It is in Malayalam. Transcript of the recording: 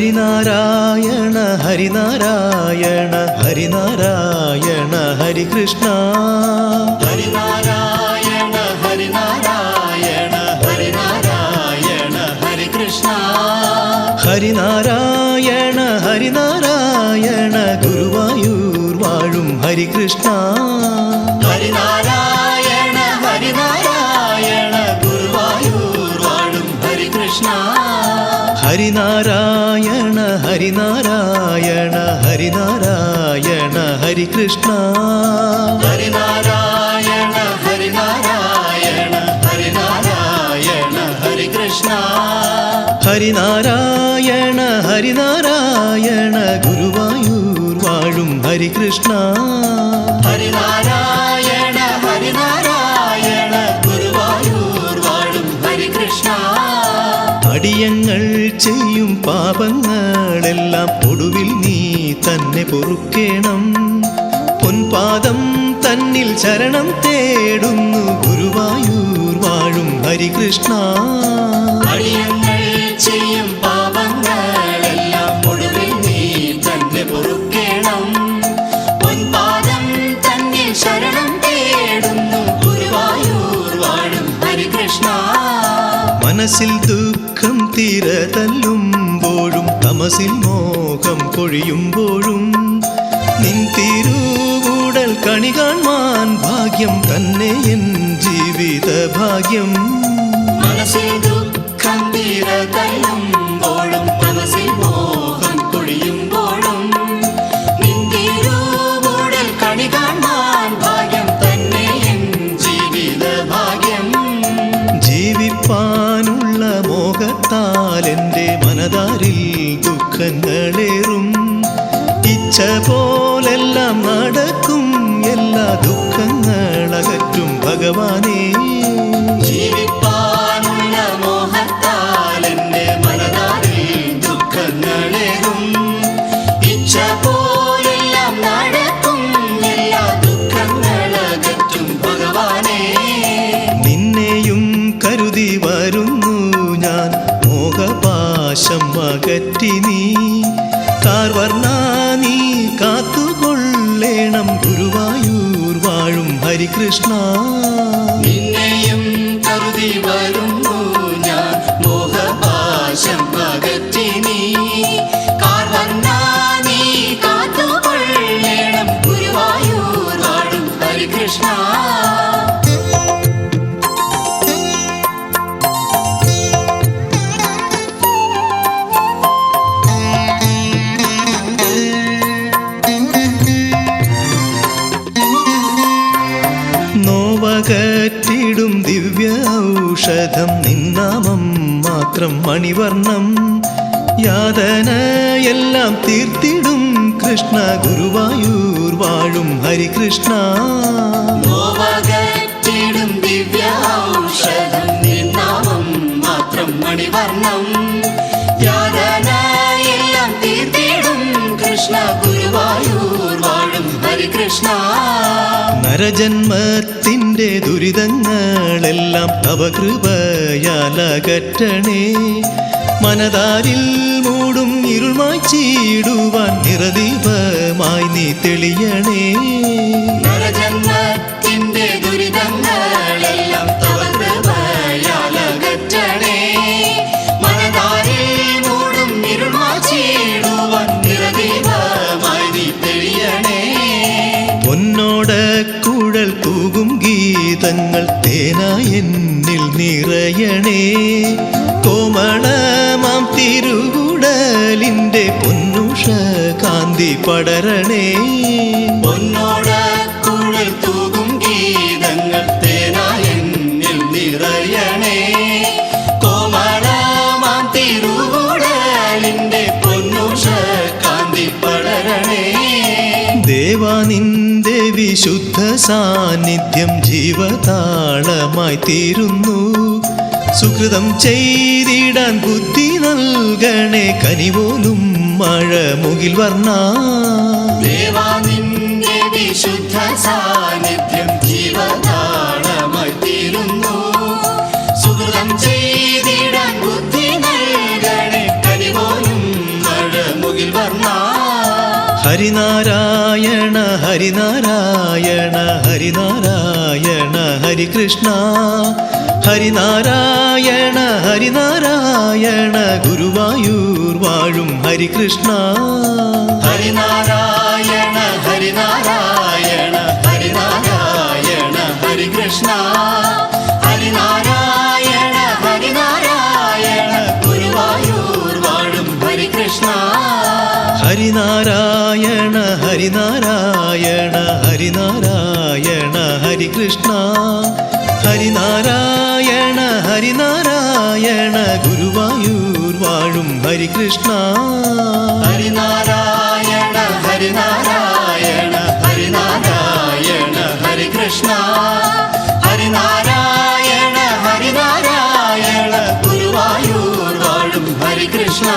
ഹരിനാരായണ ഹരിനാരായണ ഹരിനാരായണ ഹരി കൃഷ്ണ ഹരിനാരായണ ഹരിനാരായണ ഹരിനാരായണ ഹരി കൃഷ്ണ ഹരിനാരായണ ഹരിനാരായണ ഗുരുവായൂർ വാഴും ഹരി കൃഷ്ണ ഹരിനാരായണ ഹരിനാരായണ ഗുരുവായൂർ വാഴും ഹരി കൃഷ്ണ ഹരിനാരായണ ഹരിനാരായണ ഹരിനാരായണ ഹരി കൃഷ്ണ ഹരിനാരായണ ഹരിനാരായണ ഹരിനാരായണ ഹരി കൃഷ്ണ ഹരിനാരായണ ഹരിനാരായണ ഗുരുവായൂർ വാഴും ഹരി കൃഷ്ണ ഹരിനാരായണ ഹരിനാരായണ ഗുരുവായൂർ വാഴും ഹരി കൃഷ്ണ അടിയങ്ങൾ ചെയ്യും പാപങ്ങളെല്ലാം ഒടുവിൽ നീ തന്നെ പൊറുക്കേണം പൊൻപാദം തന്നിൽ ശരണം തേടുന്നു ഗുരുവായൂർ വാഴും ഹരി കൃഷ്ണ അടിയങ്ങൾ ചെയ്യും പാപങ്ങളെല്ലാം ഒടുവിൽ നീ തന്നെ പൊറുക്കേണം പൊൻപാദം തന്നിൽ ശരണം തേടുന്നു ഗുരുവായൂർ വാഴും ഹരി കൃഷ്ണ മനസ്സിൽ ദുഃഖം തീര തല്ലുമ്പോഴും തമസിൽ മോഹം പൊഴിയുമ്പോഴും നിൻ തിരുവൂടൽ കണി കാണാൻ ഭാഗ്യം തന്നെ എൻ ജീവിത ഭാഗ്യം മനസ്സിൽ ദുഃഖം തീര തല്ലുമ്പോഴും തമസിൽ മോഹം പൊഴിയുമ്പോഴും നിൻ തിരുവൂടൽ കണി കാണാൻ ഭാഗ്യം തന്നെ എൻ ജീവിത ഭാഗ്യം ജീവിപ്പാനുള്ള മോഹത്താൽ എൻ്റെ മനതാരിൽ ദുഃഖങ്ങളേറും ഇച്ഛ പോലെല്ലാം നടക്കും എല്ലാ ദുഃഖങ്ങളകറ്റും ഭഗവാനേ ജീവിപ്പാനുള്ള മോഹത്താൽ എൻ്റെ മനതാരിൽ ദുഃഖങ്ങളേറും ഇച്ഛ പോലെല്ലാം നടക്കും എല്ലാ ദുഃഖങ്ങളകറ്റും ഭഗവാനേ നിന്നെയും കരുതി വരുന്നു ഞാൻ മോഹപാശം അകറ്റി നീ കാർവർണ നീ കാത്തുകൊള്ളേണം ഗുരുവായൂർ വാഴും ഹരി കൃഷ്ണ നിന്നെയും കരുതി വരുന്നു ഞാൻ മോഹപാശം അകറ്റി നീ കാർവർണ്ണ നീ കാത്തുകൊള്ളേണം ഗുരുവായൂർ വാഴും ഹരി കൃഷ്ണ നോവകറ്റിടും ദിവ്യ ഔഷധം നിന്നാമം മാത്രം മണിവർണം യാതനയെല്ലാം തീർത്തിടും കൃഷ്ണ ഗുരുവായൂർ വാഴും ഹരി കൃഷ്ണ നോവകറ്റിടും ദിവ്യ ഔഷധം നിന്നാമം മാത്രം മണിവർണം യാതനയെല്ലാം തീർത്തിടും കൃഷ്ണ ഗുരുവായൂർ വാഴും ഹരി കൃഷ്ണ നരജന്മത്തിൻ്റെ ദുരിതങ്ങളെല്ലാം തവ കൃപയാലകറ്റണേ മനതാരിൽ മൂടും ഇരുൾ മായ്ച്ചിടുവാൻ നിറദീപമായി നീ തെളിയണേ നരജന്മത്തിന്റെ ദുരിതങ്ങളെല്ലാം തവ കൃപയാലകറ്റണേ മനതാരിൽ മൂടും ഇരുൾ മായ്ച്ചിടുവാൻ നിറദീപമായി നീ തെളിയണേ പൊന്നോട കുഴൽ തൂകും ഗീതങ്ങൾ തേനായി എന്നിൽ നിറയണേ കോമളമാം തിരുകുടലിൻ്റെ പൊന്നുഷ കാന്തി പടരണേ പൊന്നോട കുഴൽ തൂകും ഗീതങ്ങൾ തേനായി എന്നിൽ നിറയണേ കോമളമാം തിരുകുടലിൻ്റെ പൊന്നുഷ കാന്തി പടരണേ ദേവാ നിന്റെ വിശുദ്ധ സാന്നിധ്യം ജീവതാളമായി തീരുന്നു സുകൃതം ചെയ്തിടാൻ ബുദ്ധി നൽകണേ കനിപോലും മഴ മുകിൽ വർണ്ണ ദേവാ നിന്റെ വിശുദ്ധ സാന്നിധ്യം ജീവതാളമായി തീരുന്നു സുകൃതം ചെയ്തിടാൻ ബുദ്ധി നൽകണേ കനിപോലും മഴ മുകിൽ വർണ്ണ ഹരിനാരായണ ഹരിനാരായണ ഹരിനാരായണ ഹരികൃഷ്ണ ഹരിനാരായണ ഹരിനാരായണ ഗുരുവായൂർ വാഴും ഹരികൃഷ്ണ ഹരിനാരായണ ഹരിനാരായണ ഹരിനാരായണ ഹരികൃഷ്ണ ഹരിനാരായണ ഹരിനാരായണ ഗുരുവായൂർ വാഴും ഹരികൃഷ്ണ ഹരിനാരായണ ഹരിനാരായണ ഹരിനാരായണ ഹരികൃഷ്ണ ഹരിനാരായണ ഹരിനാരായണ ഗുരുവായൂർ വാഴും ഹരികൃഷ്ണ ഹരിനാരായണ ഹരിനാരായണ ഹരിനാരായണ ഹരികൃഷ്ണ ഹരിനാരായണ ഹരിനാരായണ ഗുരുവായൂർ വാഴും ഹരികൃഷ്ണ